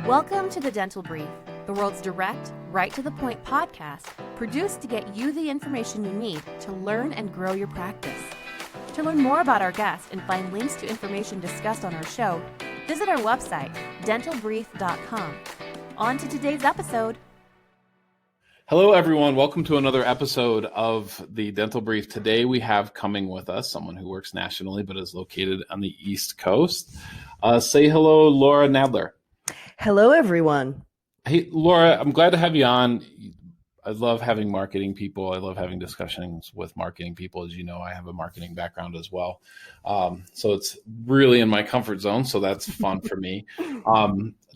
Welcome to the Dental Brief, the world's direct, right-to-the-point podcast produced to get you the information you need to learn and grow your practice. To learn more about our guests and find links to information discussed on our show, visit our website, dentalbrief.com. On to today's episode. Hello, everyone. Welcome to another episode of the Dental Brief. Today, we have coming with us someone who works nationally but is located on the East Coast. Say hello, Laura Nadler. Hello, everyone. Hey, Laura, I'm glad to have you on. I love having marketing people. I love having discussions with marketing people. As you know, I have a marketing background as well. So it's really in my comfort zone. So that's fun for me.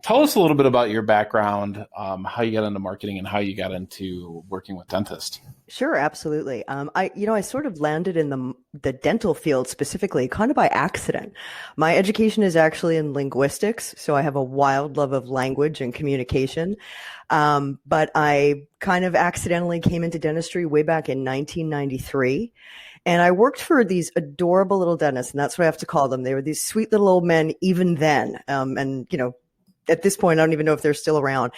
Tell us a little bit about your background, how you got into marketing and how you got into working with dentists. Sure, absolutely. I sort of landed in the dental field specifically kind of by accident. My education is actually in linguistics, so I have a wild love of language and communication. But I kind of accidentally came into dentistry way back in 1993. And I worked for these adorable little dentists, and that's what I have to call them. They were these sweet little old men even then. At this point, I don't even know if they're still around.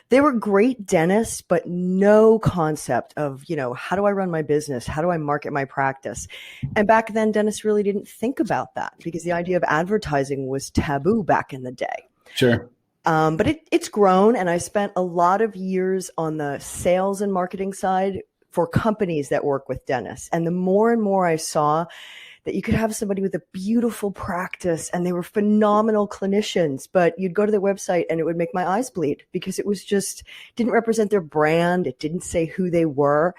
They were great dentists, but no concept of, how do I run my business? How do I market my practice? And back then, dentists really didn't think about that because the idea of advertising was taboo back in the day. Sure. But it's grown, and I spent a lot of years on the sales and marketing side for companies that work with dentists. And the more and more I saw that you could have somebody with a beautiful practice and they were phenomenal clinicians, but you'd go to their website and it would make my eyes bleed because it was just didn't represent their brand. It didn't say who they were.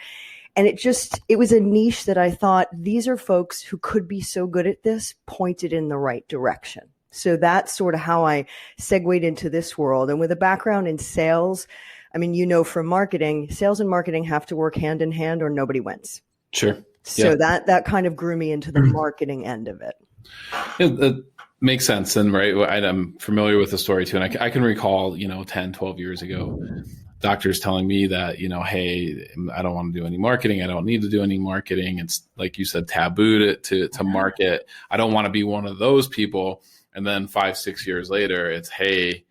And it was a niche that I thought these are folks who could be so good at this, pointed in the right direction. So that's sort of how I segued into this world. And with a background in sales, from marketing, sales and marketing have to work hand in hand or nobody wins. Sure. So that kind of grew me into the marketing end of it. Yeah, that makes sense. And right, I'm familiar with the story too. And I can recall, 10, 12 years ago, doctors telling me that, hey, I don't want to do any marketing. I don't need to do any marketing. It's like you said, taboo to market. I don't want to be one of those people. And then 5-6 years later, it's, hey,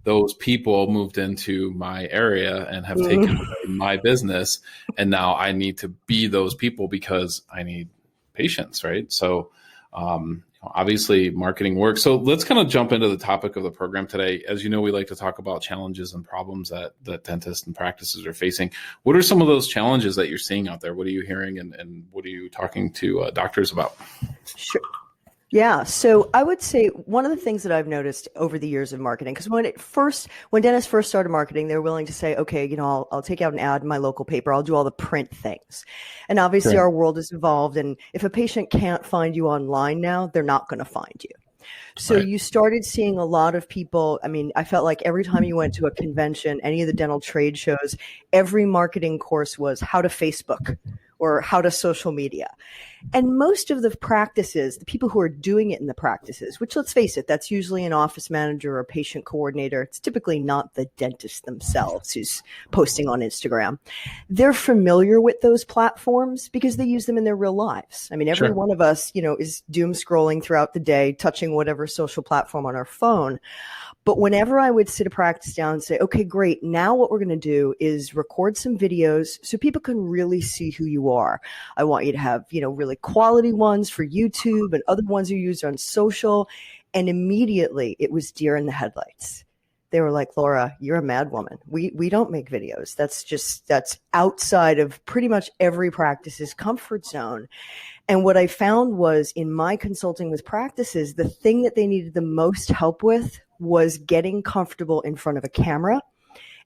those people moved into my area and have taken away my business. And now I need to be those people because I need patients, right? So obviously marketing works. So let's kind of jump into the topic of the program today. As you know, we like to talk about challenges and problems that dentists and practices are facing. What are some of those challenges that you're seeing out there? What are you hearing and what are you talking to doctors about? Sure. Yeah. So I would say one of the things that I've noticed over the years of marketing, because when dentists first started marketing, they were willing to say, okay, I'll take out an ad in my local paper. I'll do all the print things. And obviously Our world has evolved. And if a patient can't find you online now, they're not going to find you. So Right. You started seeing a lot of people. I felt like every time you went to a convention, any of the dental trade shows, every marketing course was how to Facebook or how to social media. And most of the practices, the people who are doing it in the practices, which let's face it, that's usually an office manager or a patient coordinator. It's typically not the dentist themselves who's posting on Instagram. They're familiar with those platforms because they use them in their real lives. Every Sure. one of us, is doom scrolling throughout the day, touching whatever social platform on our phone. But whenever I would sit a practice down and say, okay, great, now what we're going to do is record some videos so people can really see who you are. I want you to have, really quality ones for YouTube and other ones you use on social. And immediately it was deer in the headlights. They were like, Laura, you're a mad woman. We don't make videos. That's outside of pretty much every practice's comfort zone. And what I found was in my consulting with practices, the thing that they needed the most help with was getting comfortable in front of a camera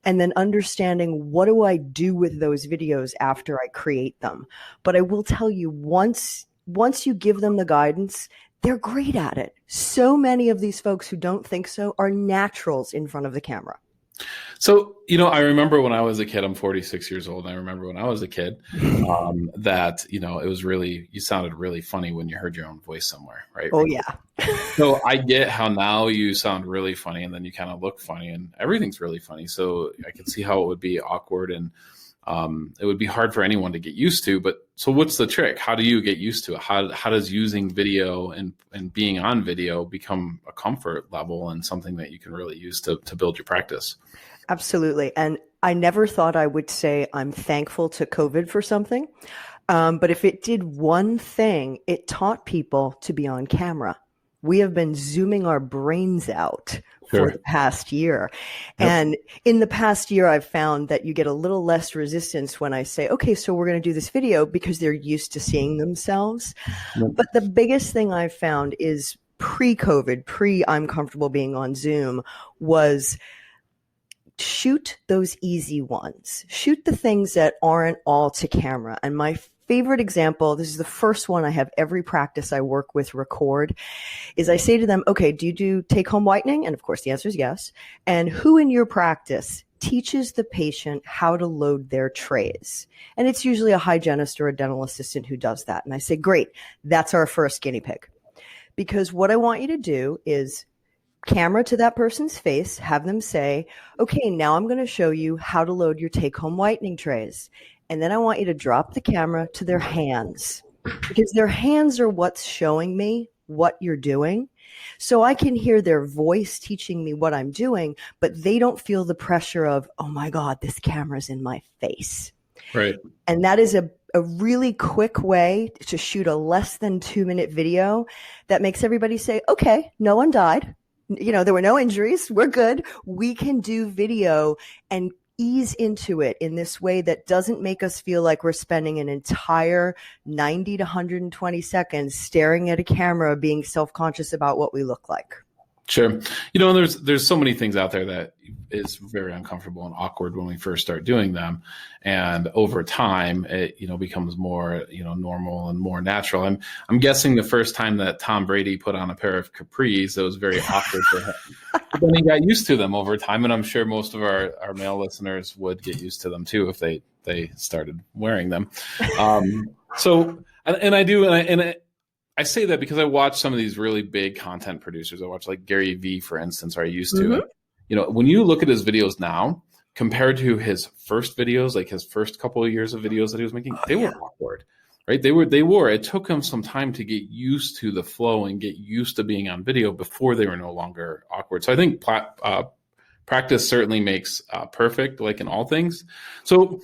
and then understanding what do I do with those videos after I create them. But I will tell you, once you give them the guidance, they're great at it. So many of these folks who don't think so are naturals in front of the camera. So, I remember when I was a kid, I'm 46 years old. And I remember when I was a kid that, it was really, you sounded really funny when you heard your own voice somewhere, right? Oh, yeah. So I get how now you sound really funny and then you kind of look funny and everything's really funny. So I can see how it would be awkward and it would be hard for anyone to get used to. But so what's the trick? How do you get used to it? How does using video and being on video become a comfort level and something that you can really use to build your practice? Absolutely. And I never thought I would say I'm thankful to COVID for something. But if it did one thing, it taught people to be on camera. We have been Zooming our brains out for the past year. Yep. And in the past year, I've found that you get a little less resistance when I say, okay, so we're going to do this video, because they're used to seeing themselves. Yep. But the biggest thing I've found is pre-COVID, I'm comfortable being on Zoom, was shoot those easy ones. Shoot the things that aren't all to camera. And my favorite example, this is the first one I have every practice I work with record, is I say to them, okay, do you do take-home whitening? And of course, the answer is yes. And who in your practice teaches the patient how to load their trays? And it's usually a hygienist or a dental assistant who does that. And I say, great, that's our first guinea pig. Because what I want you to do is camera to that person's face, have them say, okay, now I'm going to show you how to load your take-home whitening trays. And then I want you to drop the camera to their hands, because their hands are what's showing me what you're doing. So I can hear their voice teaching me what I'm doing, but they don't feel the pressure of, oh my God, this camera's in my face. Right. And that is a really quick way to shoot a less than 2-minute video that makes everybody say, okay, no one died. There were no injuries. We're good. We can do video and ease into it in this way that doesn't make us feel like we're spending an entire 90 to 120 seconds staring at a camera, being self-conscious about what we look like. Sure. There's so many things out there that is very uncomfortable and awkward when we first start doing them. And over time, it, becomes more, normal and more natural. I'm guessing the first time that Tom Brady put on a pair of capris, it was very awkward for him. But then he got used to them over time. And I'm sure most of our male listeners would get used to them too if they started wearing them. I say that because I watch some of these really big content producers. I watch like Gary Vee, for instance, or I used to. Mm-hmm. When you look at his videos now compared to his first videos, like his first couple of years of videos that he was making, they were awkward, right? It took him some time to get used to the flow and get used to being on video before they were no longer awkward. So I think practice certainly makes perfect, like in all things. So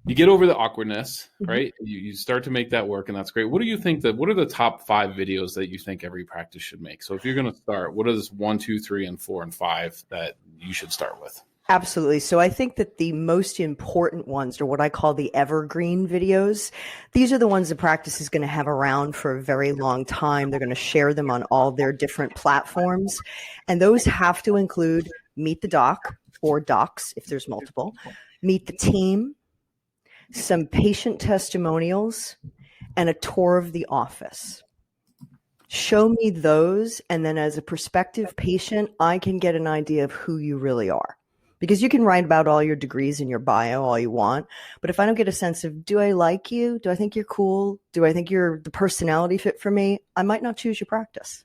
you get over the awkwardness, right? You start to make that work, and that's great. What do you think what are the top 5 videos that you think every practice should make? So if you're going to start, what are this 1, 2, 3, and 4, and 5 that you should start with? Absolutely. So I think that the most important ones are what I call the Evergreen videos. These are the ones the practice is going to have around for a very long time. They're going to share them on all their different platforms. And those have to include meet the doc or docs, if there's multiple, meet the team, some patient testimonials, and a tour of the office. Show me those, and then as a prospective patient, I can get an idea of who you really are. Because you can write about all your degrees in your bio all you want, but if I don't get a sense of, do I like you? Do I think you're cool? Do I think you're the personality fit for me? I might not choose your practice.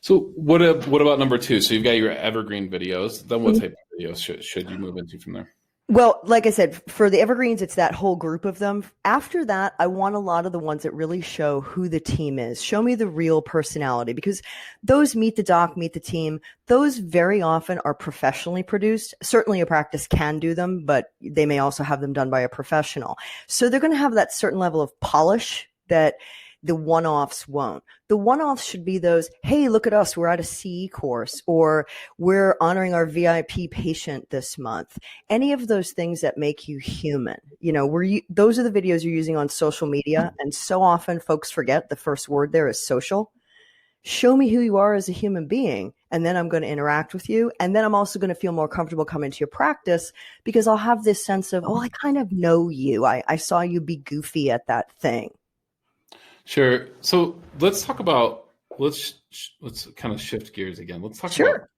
So what about number 2? So you've got your Evergreen videos. Then what type of videos should you move into from there? Well, like I said, for the Evergreens, it's that whole group of them. After that, I want a lot of the ones that really show who the team is. Show me the real personality, because those meet the doc, meet the team, those very often are professionally produced. Certainly a practice can do them, but they may also have them done by a professional. So they're going to have that certain level of polish that the one-offs won't. The one-offs should be those, hey, look at us, we're at a CE course, or we're honoring our VIP patient this month. Any of those things that make you human. Those are the videos you're using on social media, and so often folks forget the first word there is social. Show me who you are as a human being, and then I'm going to interact with you, and then I'm also going to feel more comfortable coming to your practice, because I'll have this sense of, I kind of know you. I saw you be goofy at that thing. Sure. So let's talk about, let's kind of shift gears again. Let's talk about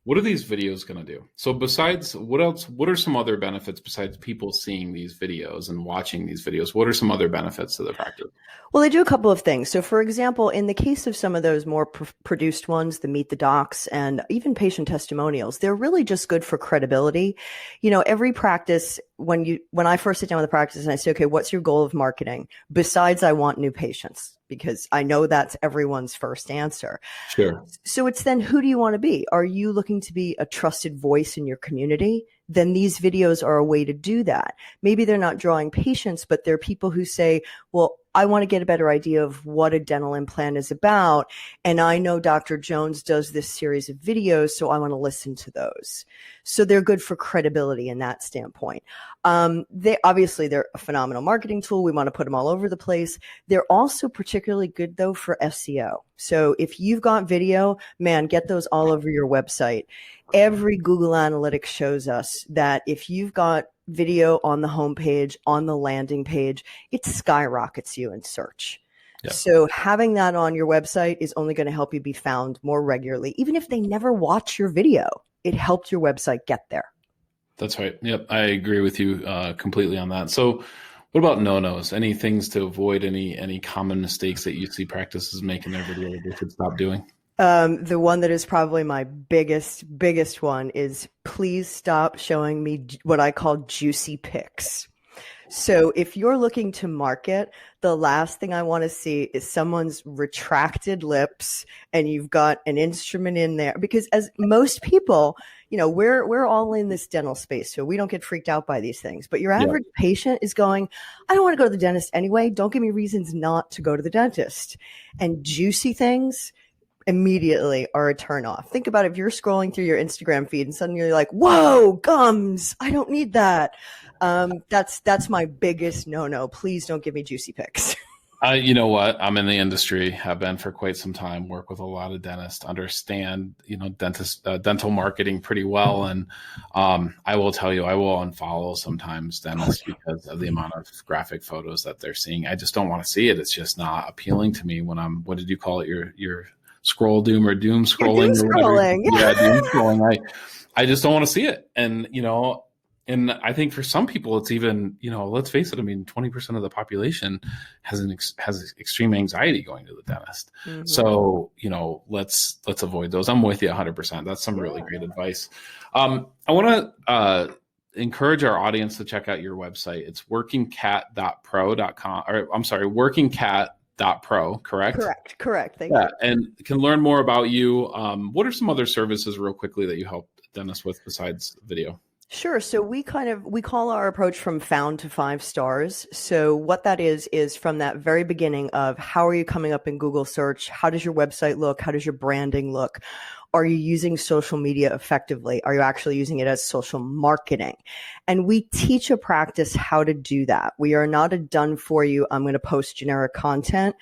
what are these videos going to do? So besides, what are some other benefits besides people seeing these videos and watching these videos? What are some other benefits to the practice? Well, they do a couple of things. So, for example, in the case of some of those more produced ones, the Meet the Docs and even patient testimonials, they're really just good for credibility. Every practice, when I first sit down with a practice and I say, okay, what's your goal of marketing? Besides, I want new patients, because I know that's everyone's first answer. Sure. So it's then, who do you want to be? Are you looking to be a trusted voice in your community? Then these videos are a way to do that. Maybe they're not drawing patients, but they're people who say, well, I want to get a better idea of what a dental implant is about. And I know Dr. Jones does this series of videos, so I want to listen to those. So they're good for credibility in that standpoint. They're a phenomenal marketing tool. We want to put them all over the place. They're also particularly good, though, for SEO. So if you've got video, man, get those all over your website. Every Google Analytics shows us that if you've got video on the homepage, on the landing page, it skyrockets you in search. Yep. So having that on your website is only going to help you be found more regularly. Even if they never watch your video, it helped your website get there. That's right. Yep. I agree with you completely on that. So what about no-nos? Any things to avoid, any common mistakes that you see practices make in their video that they should stop doing? The one that is probably my biggest one is, please stop showing me what I call juicy pics. So if you're looking to market, the last thing I want to see is someone's retracted lips and you've got an instrument in there, because as most people, we're all in this dental space, so we don't get freaked out by these things. But your average patient is going, I don't want to go to the dentist anyway. Don't give me reasons not to go to the dentist. And juicy things immediately are a turn off. Think about it, if you're scrolling through your Instagram feed and suddenly you're like, whoa, gums, I don't need that. That's my biggest no-no. Please don't give me juicy pics. You know what? I'm in the industry, have been for quite some time, work with a lot of dentists, understand, dental marketing pretty well. And I will tell you, I will unfollow sometimes dentists because of the amount of graphic photos that they're seeing. I just don't want to see it. It's just not appealing to me when what did you call it? Your scroll doom or doom scrolling? Doom scrolling. Yeah, doom scrolling. I just don't want to see it. And, and I think for some people, it's even, let's face it. I mean, 20% of the population has extreme anxiety going to the dentist. Mm-hmm. So, let's avoid those. I'm with you 100%. That's some really great advice. I want to encourage our audience to check out your website. It's workingcat.pro.com, or I'm sorry, WorkingCat.pro, correct? Correct. Thank you. And can learn more about you. What are some other services real quickly that you help dentists with besides video? Sure. So we call our approach from found to 5 stars. So what that is from that very beginning of, how are you coming up in Google search? How does your website look? How does your branding look? Are you using social media effectively? Are you actually using it as social marketing? And we teach a practice how to do that. We are not a done for you, I'm going to post generic content.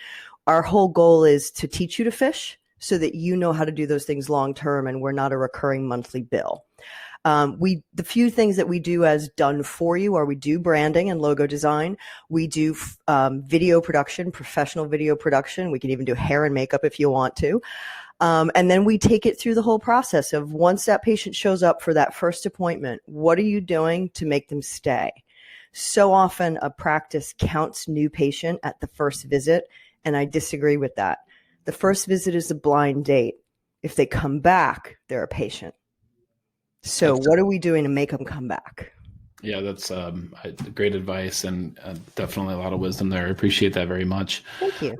Our whole goal is to teach you to fish so that you know how to do those things long term, and we're not a recurring monthly bill. The few things that we do as done for you are, we do branding and logo design. We do video production, professional video production. We can even do hair and makeup if you want to. And then we take it through the whole process of, once that patient shows up for that first appointment, what are you doing to make them stay? So often a practice counts new patient at the first visit, and I disagree with that. The first visit is a blind date. If they come back, they're a patient. So what are we doing to make them come back? Yeah, that's great advice, and definitely a lot of wisdom there. I appreciate that very much. Thank you.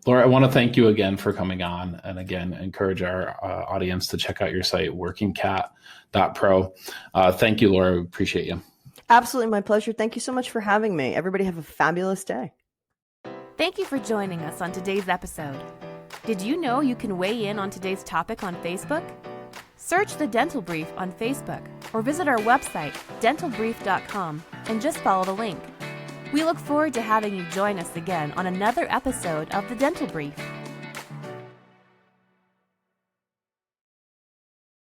Laura, I want to thank you again for coming on, and again, encourage our audience to check out your site, workingcat.pro. Thank you, Laura. Appreciate you. Absolutely. My pleasure. Thank you so much for having me. Everybody have a fabulous day. Thank you for joining us on today's episode. Did you know you can weigh in on today's topic on Facebook? Search The Dental Brief on Facebook or visit our website, dentalbrief.com, and just follow the link. We look forward to having you join us again on another episode of The Dental Brief.